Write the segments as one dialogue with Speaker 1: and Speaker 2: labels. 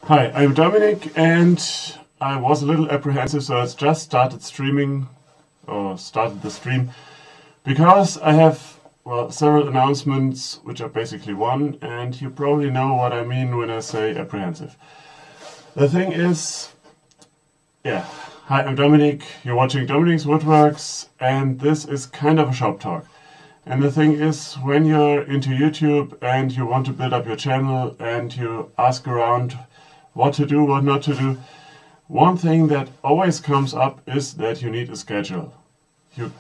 Speaker 1: Hi, I'm Dominic, and I was a little apprehensive, so I just started streaming, or started the stream, because I have, well, several announcements, which are basically one, and you probably know what I mean when I say apprehensive. The thing is, yeah, hi, I'm Dominic, you're watching Dominic's Woodworks, and this is kind of a shop talk. And the thing is, when you're into YouTube and you want to build up your channel and you ask around what to do, what not to do, one thing that always comes up is that you need a schedule. You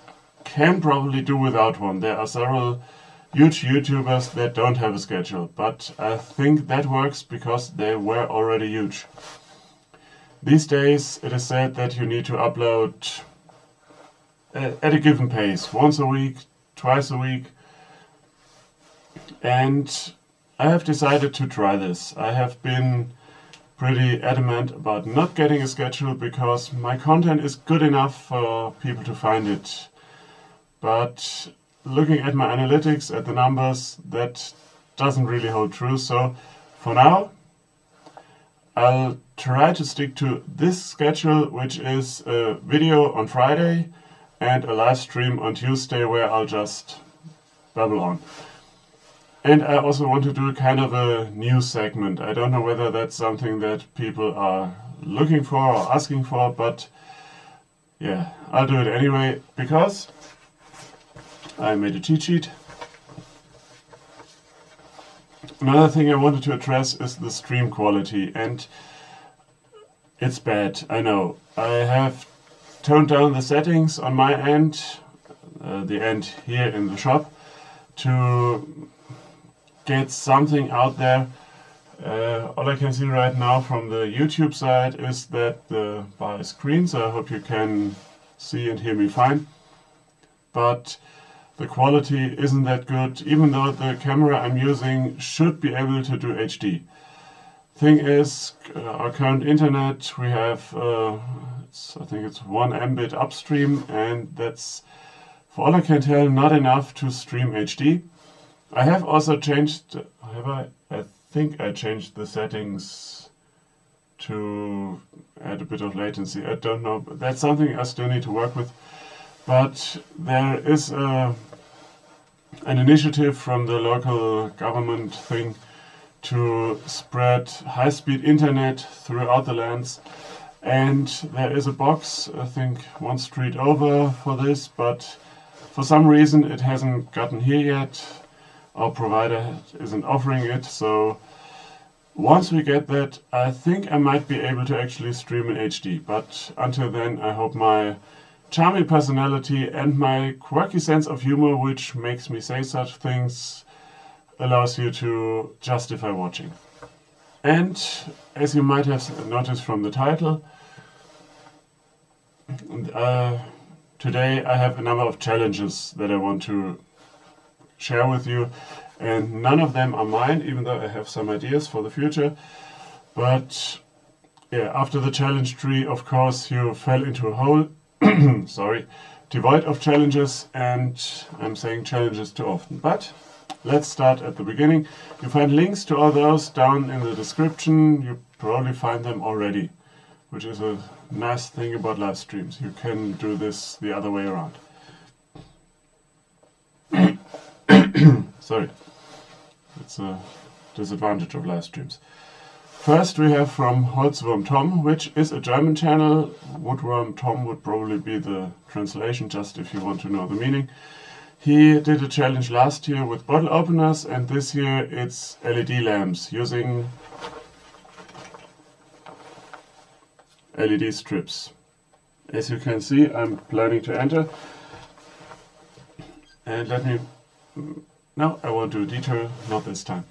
Speaker 1: can probably do without one. There are several huge YouTubers that don't have a schedule, but I think that works because they were already huge. These days it is said that you need to upload at a given pace, once a week, twice a week, and I have decided to try this. I have been pretty adamant about not getting a schedule because my content is good enough for people to find it. But looking at my analytics, at the numbers, that doesn't really hold true. So for now, I'll try to stick to this schedule, which is a video on Friday and a live stream on Tuesday where I'll just babble on. And I also want to do kind of a news segment. I don't know whether that's something that people are looking for or asking for, but yeah, I'll do it anyway because I made a cheat sheet. Another thing I wanted to address is the stream quality, and it's bad, I know. I have toned down the settings on my end, the end here in the shop, to get something out there. All I can see right now from the YouTube side is that the bar is green, so I hope you can see and hear me fine. But the quality isn't that good, even though the camera I'm using should be able to do HD. Thing is, our current internet, we have, I think it's 1 Mbit upstream, and that's, for all I can tell, not enough to stream HD. I have also changed, I think I changed the settings to add a bit of latency. I don't know, but that's something I still need to work with. But there is an initiative from the local government thing to spread high-speed internet throughout the lands. And there is a box, I think 1 street over for this, but for some reason it hasn't gotten here yet. Our provider isn't offering it, so once we get that, I think I might be able to actually stream in HD. But until then, I hope my charming personality and my quirky sense of humor, which makes me say such things, allows you to justify watching. And as you might have noticed from the title, today I have a number of challenges that I want to share with you, and none of them are mine, even though I have some ideas for the future. But yeah, after the challenge tree, of course, you fell into a hole sorry, devoid of challenges, and I'm saying challenges too often. But let's start at the beginning. You find links to all those down in the description. You probably find them already, which is a nice thing about live streams. You can do this the other way around. Sorry, it's a disadvantage of live streams. First we have from Holzwurm Tom, which is a German channel. Woodworm Tom would probably be the translation, just if you want to know the meaning. He did a challenge last year with bottle openers, and this year it's LED lamps using LED strips. As you can see, I'm planning to enter. And let me... No, I won't do a detail, not this time.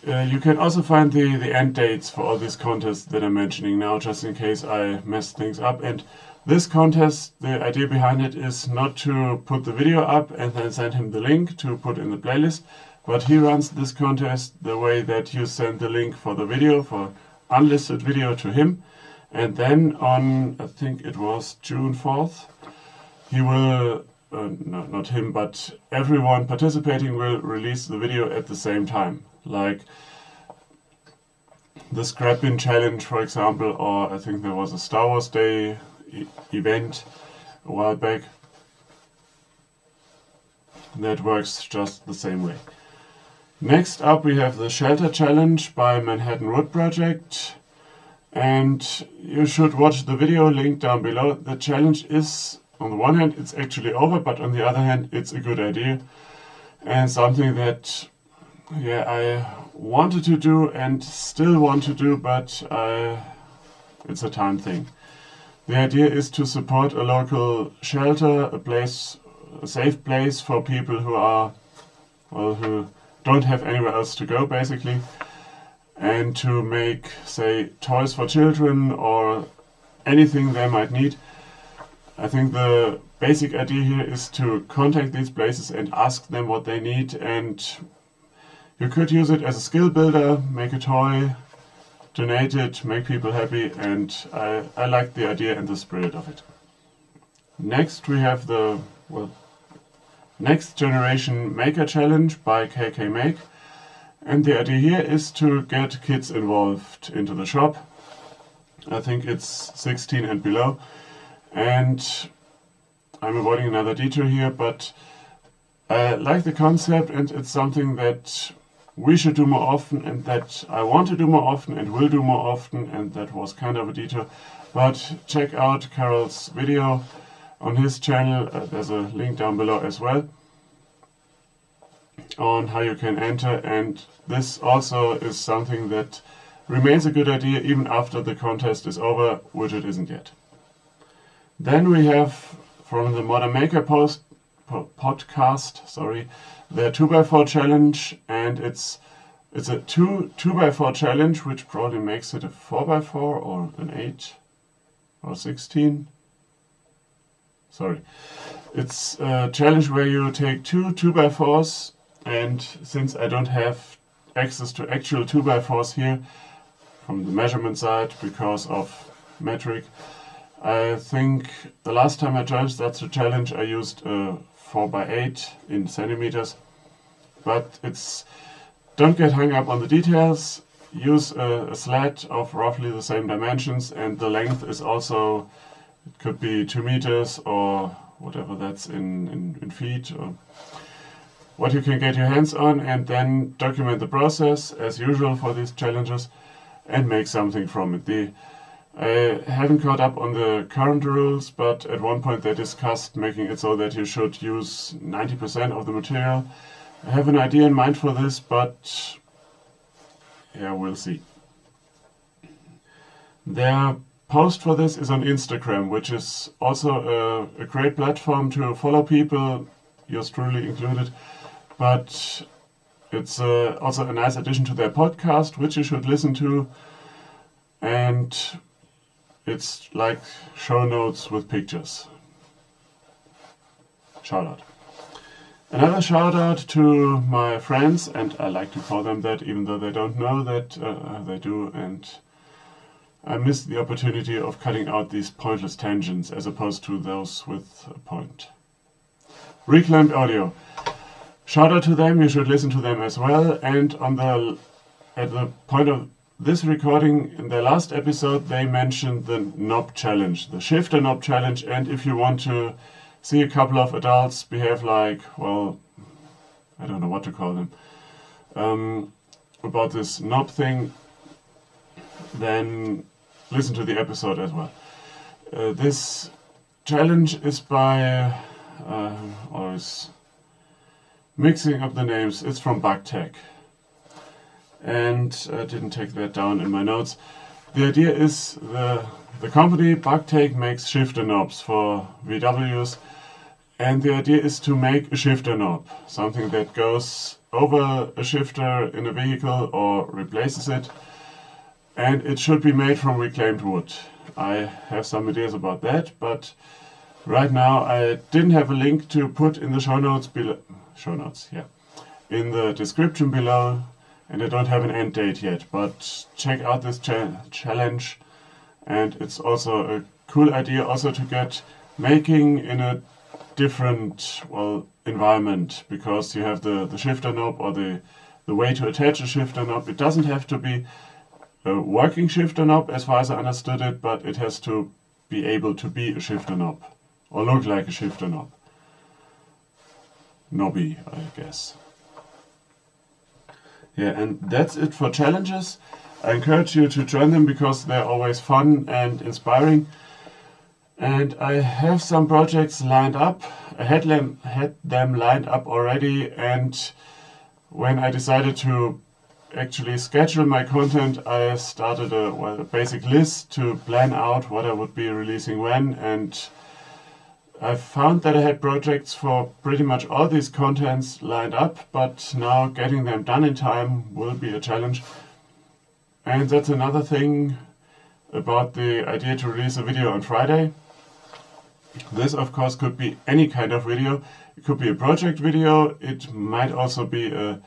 Speaker 1: You can also find the end dates for all these contests that I'm mentioning now, just in case I mess things up. And this contest, the idea behind it is not to put the video up and then send him the link to put in the playlist, but he runs this contest the way that you send the link for the video, for unlisted video, to him. And then on, I think it was June 4th, he will, no, not him, but everyone participating will release the video at the same time, like the Scrap Bin Challenge, for example, or I think there was a Star Wars Day event a while back. That works just the same way. Next up we have the Shelter Challenge by Manhattan Wood Project, and you should watch the video linked down below. The challenge is, on the one hand, it's actually over, but on the other hand, it's a good idea and something that I wanted to do and still want to do, but it's a time thing. The idea is to support a local shelter, a safe place for people who don't have anywhere else to go, basically, and to make, say, toys for children or anything they might need. I think the basic idea here is to contact these places and ask them what they need, and you could use it as a skill builder, make a toy, donate it, make people happy, and I like the idea and the spirit of it. Next we have the Next Generation Maker Challenge by KK Make, and the idea here is to get kids involved into the shop. I think it's 16 and below, and I'm avoiding another detour here, but I like the concept, and it's something that we should do more often, and that I want to do more often and will do more often, and that was kind of a detour. But check out Carol's video on his channel, there's a link down below as well, on how you can enter, and this also is something that remains a good idea even after the contest is over, which it isn't yet. Then we have from the Modern Maker podcast, the 2x4 challenge, and it's a 2x4 challenge, which probably makes it a 4x4 or an 8 or 16. Sorry. It's a challenge where you take two 2x4s, and since I don't have access to actual 2x4s here from the measurement side because of metric, I think the last time I judged that's a challenge I used a 4x8 in centimeters, but don't get hung up on the details. Use a slat of roughly the same dimensions, and the length is also, it could be 2 meters or whatever that's in feet, or what you can get your hands on, and then document the process as usual for these challenges and make something from it. I haven't caught up on the current rules, but at one point they discussed making it so that you should use 90% of the material. I have an idea in mind for this, but yeah, we'll see. Their post for this is on Instagram, which is also a great platform to follow people, yours truly included, but it's also a nice addition to their podcast, which you should listen to, and it's like show notes with pictures. Shout out. Another shout out to my friends, and I like to call them that even though they don't know that they do, and I miss the opportunity of cutting out these pointless tangents as opposed to those with a point. Reclaimed Audio. Shout out to them, you should listen to them as well, and at the point of this recording, in their last episode, they mentioned the knob challenge, the shifter knob challenge, and if you want to see a couple of adults behave like, well, I don't know what to call them, about this knob thing, then listen to the episode as well. This challenge is by, always mixing up the names, it's from BugTech. And I didn't take that down in my notes. The idea is the company BugTech makes shifter knobs for VWs, and the idea is to make a shifter knob, something that goes over a shifter in a vehicle or replaces it, and it should be made from reclaimed wood. I have some ideas about that, but right now I didn't have a link to put in the show notes below. In the description below. And I don't have an end date yet, but check out this challenge, and it's also a cool idea also to get making in a different environment, because you have the shifter knob or the the way to attach a shifter knob. It doesn't have to be a working shifter knob as far as I understood it, but it has to be able to be a shifter knob or look like a shifter knob. Knobby, I guess. Yeah, and that's it for challenges. I encourage you to join them because they're always fun and inspiring. And I have some projects lined up. I had them lined up already, and when I decided to actually schedule my content, I started a basic list to plan out what I would be releasing when, and I found that I had projects for pretty much all these contents lined up, but now getting them done in time will be a challenge. And that's another thing about the idea to release a video on Friday. This of course could be any kind of video. It could be a project video, it might also be a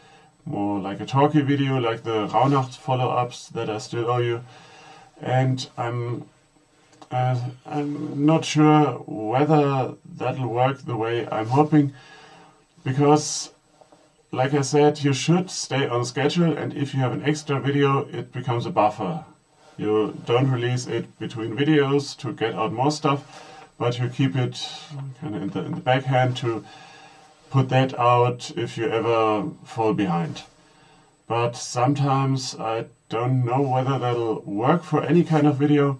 Speaker 1: more like a talky video, like the Rauhnacht follow-ups that I still owe you. And I'm not sure whether that'll work the way I'm hoping, because like I said, you should stay on schedule, and if you have an extra video, it becomes a buffer. You don't release it between videos to get out more stuff, but you keep it kind of in the backhand to put that out if you ever fall behind. But sometimes I don't know whether that'll work for any kind of video.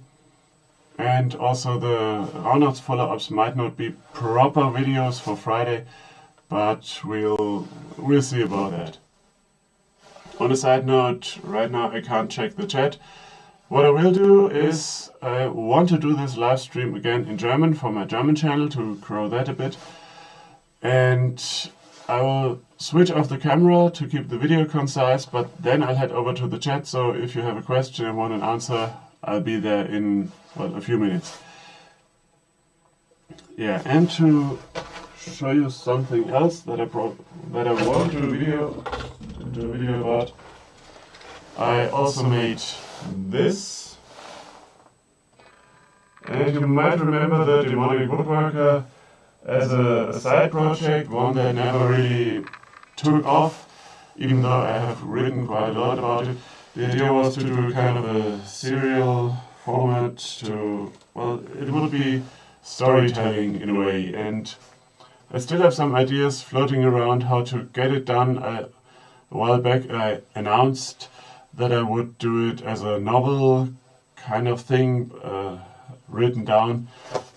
Speaker 1: And also the Rauhnacht follow-ups might not be proper videos for Friday, but we'll see about that. On a side note, right now I can't check the chat. What I will do is I want to do this live stream again in German for my German channel to grow that a bit. And I will switch off the camera to keep the video concise, but then I'll head over to the chat, so if you have a question and want an answer, I'll be there in, well, a few minutes. Yeah, and to show you something else that I want to do a video about, I also made this. And you might remember the Demonic Woodworker as a side project, one that never really took off, even though I have written quite a lot about it. The idea was to do kind of a serial format to, well, it would be storytelling in a way, and I still have some ideas floating around how to get it done. A while back I announced that I would do it as a novel kind of thing, written down,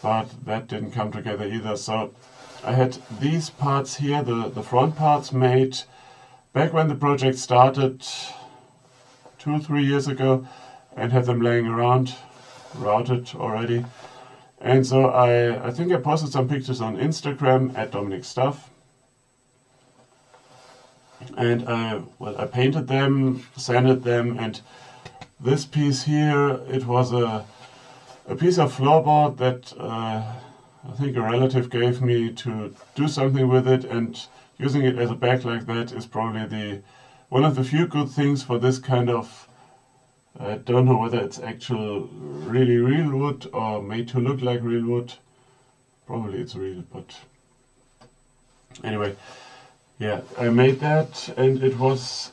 Speaker 1: but that didn't come together either. So I had these parts here, the front parts, made back when the project started 2 or 3 years ago, and had them laying around, routed already. And so I think I posted some pictures on Instagram at Dominic Stuff. And I painted them, sanded them, and this piece here, it was a piece of floorboard that I think a relative gave me to do something with it, and using it as a bag like that is probably one of the few good things for this kind of, I don't know whether it's actual really real wood or made to look like real wood. Probably it's real, but anyway, yeah, I made that, and it was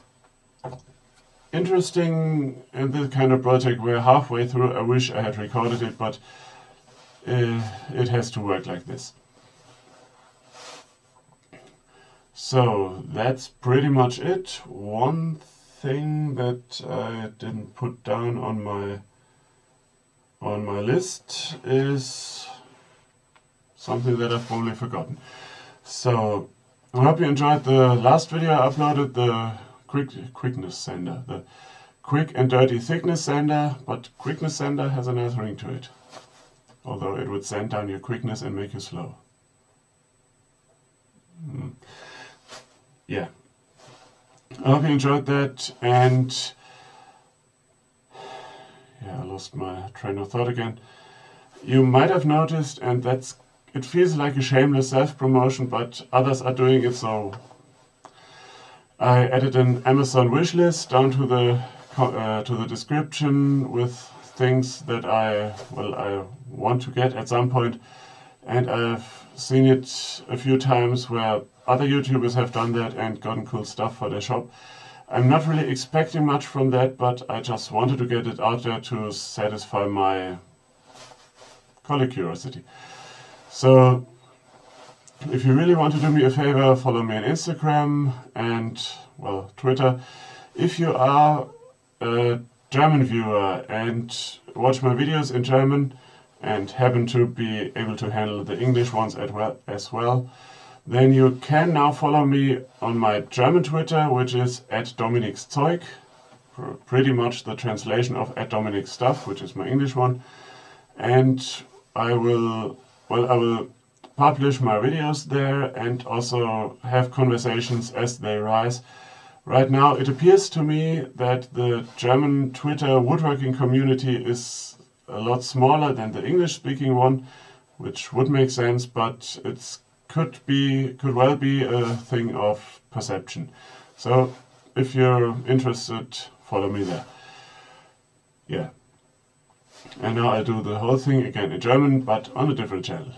Speaker 1: interesting in this kind of project where halfway through I wish I had recorded it, but it has to work like this. So that's pretty much it. One thing that I didn't put down on my list is something that I've probably forgotten. So I hope you enjoyed the last video I uploaded, the quickness sander, the quick and dirty thickness sander, but quickness sander has a nice ring to it, although it would sand down your quickness and make you slow. Yeah, I hope you enjoyed that, and yeah, I lost my train of thought again. You might have noticed, and it feels like a shameless self-promotion, but others are doing it, so I added an Amazon wishlist down to the description with things that I want to get at some point, and I've seen it a few times where other YouTubers have done that and gotten cool stuff for their shop. I'm not really expecting much from that, but I just wanted to get it out there to satisfy my colleague curiosity. So if you really want to do me a favor, follow me on Instagram and, well, Twitter. If you are a German viewer and watch my videos in German and happen to be able to handle the English ones as well, then you can now follow me on my German Twitter, which is @DominicsZeug, pretty much the translation of @DominicStuff, which is my English one. And I will publish my videos there and also have conversations as they rise. Right now it appears to me that the German Twitter woodworking community is a lot smaller than the English-speaking one, which would make sense, but it could well be a thing of perception. So if you're interested, follow me there. Yeah. And now I do the whole thing again in German, but on a different channel.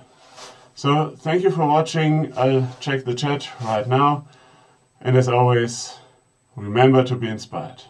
Speaker 1: So thank you for watching. I'll check the chat right now. And as always, remember to be inspired.